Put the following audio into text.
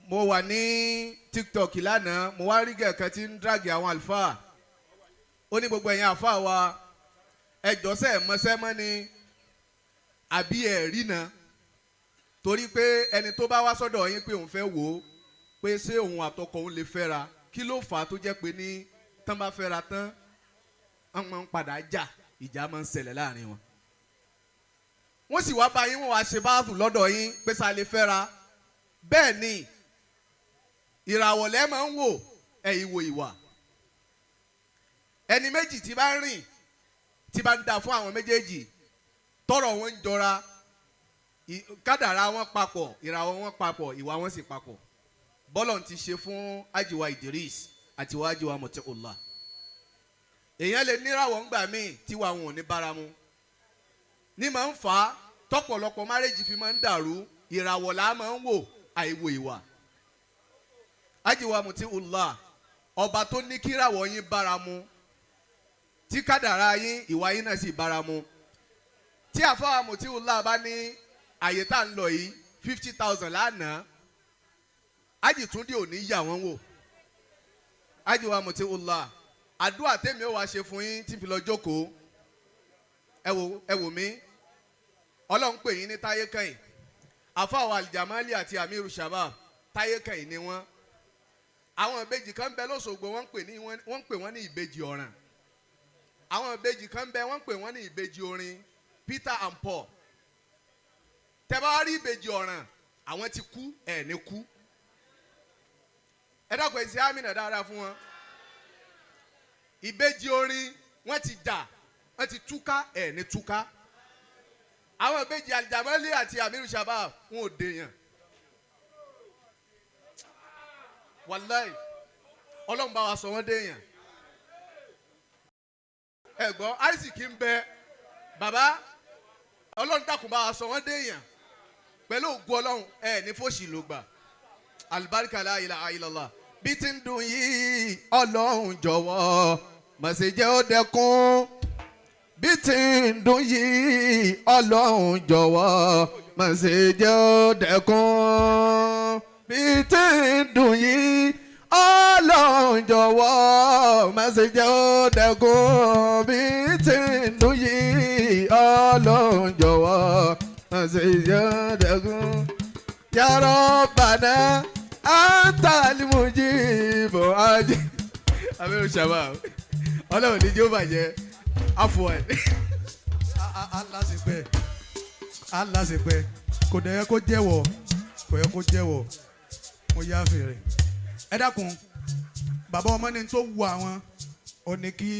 mo wà ní TikTok lánàá mo wá rí gẹ̀ẹ́kan tí ń dragi àwọn àlùfáà ó ní gbogbo ẹ̀yin àlùfáà wa ẹjọ́ sẹ́ mọ́sẹ́ mọ́ ni àbí ẹ̀ rí na torí pé ẹni tó bá wá sọ́dọ̀ yín pé òun fẹ́ wò ó pé ṣé òun àtọkọ òun lè fẹ́ra kí ló fà á tó jẹ́ pé ní tán bá fẹ́ra tán wọ́n máa ń padà jà ìjà máa ń ṣẹlẹ̀ láàrin wọn. wọ́n sì wá bá yín wọ́n wá ṣe báàfù lọ́dọ̀ yín pé sá lè fẹ́ra bẹ́ẹ̀ ni ìràwọ̀ lẹ́ máa ń wò ẹ̀yin wo ìwà ẹni méjì tí bá ń rìn tí bá ń dà fún àwọn méjèèjì tọrọ wọn ń jọra kádàrá wọn papọ̀ ìràwọ̀ wọn papọ̀ ìwà wọn sì papọ̀ bọ́lọ̀ ti ṣe fún ajiwa Idris àti wa ajiwa Muftau. èèyàn lè níràwọ̀ ńgbà míì tí wà wọn ò ní báramu ní máa ń fà á tọ́pọ̀lọpọ̀ márèjì fi máa ń dàrú ìràwọ̀ là máa ń wò àìwò ìwà. ajiwa Muftau ọba tó ní kíràwọ̀ yín báramu tí kádàrá yín ìwà yín náà sì báramu tí àfáà Muftau bá ní àyè tá ń lọ yìí 50,000 lánàá ájì Túndé ò ní yà wọ́n wò ajiwa Muftau àdúrà tèmi ó wá ṣe fún yín tí fi lọ jókòó ẹ wò mí ọlọ́run pè yín ní táyé kẹ́yìn àfáà Aljamali àti Amiru Shabab táyé kẹ́yìn ni wọ́n àwọn ìbejì kan bẹ lọ́sọ̀gbọ̀ wọ́n pè wọ́n ní ìbejì ọ̀ràn àwọn ìbejì kan bẹ wọ́n pè wọ́n ní ìbejì orin Peter and Paul tẹ́ bá rí ìbejì ọ̀ràn àwọn ti kú ẹ̀ ní kú ẹ dákun ẹ̀ sí àmìnà dáadáa fún wọn ìbejì orin wọ́n ti jà wọ́n ti túká ẹ̀ ní túká àwọn ìbejì Aljamali àti Amiru Shabab wọn ò dèèyàn wàláì ọlọ́run bá wa sọ wọ́n dèèyàn ẹ̀gbọ́n Isaac ń bẹ bàbá ọlọ́run dàkún bá wa sọ wọ́n déèyàn pẹ̀lú ògùn ọlọ́run ẹ̀ ní fòṣì ló gbà alibarika la ilaha illallah bí ti ń dùn yìí ọlọ́run jọ̀wọ́ má ṣe jẹ́ ó dẹkùn bí ti ń dùn yìí ọlọ́run jọ̀wọ́ má ṣe jẹ́ ó dẹkùn bí ti ń dùn yìí ọlọ́run jọ̀wọ́ má ṣe jẹ́ ó dẹkùn bí ti ń dùn yìí ọlọ́run jọ̀wọ́ má ṣe jẹ́ ó dẹkùn ya Rabbana antal mujibu ajé Amiru Shabab ọlọ́run ní jẹ́ ó bàjẹ́ afọ̀ẹ́ aláṣepẹ́ kò dẹ̀ yẹ kó jẹ́wọ́ mo yá fèrè ẹ dákun bàbá ọmọ ní tó wu àwọn ò ní kí.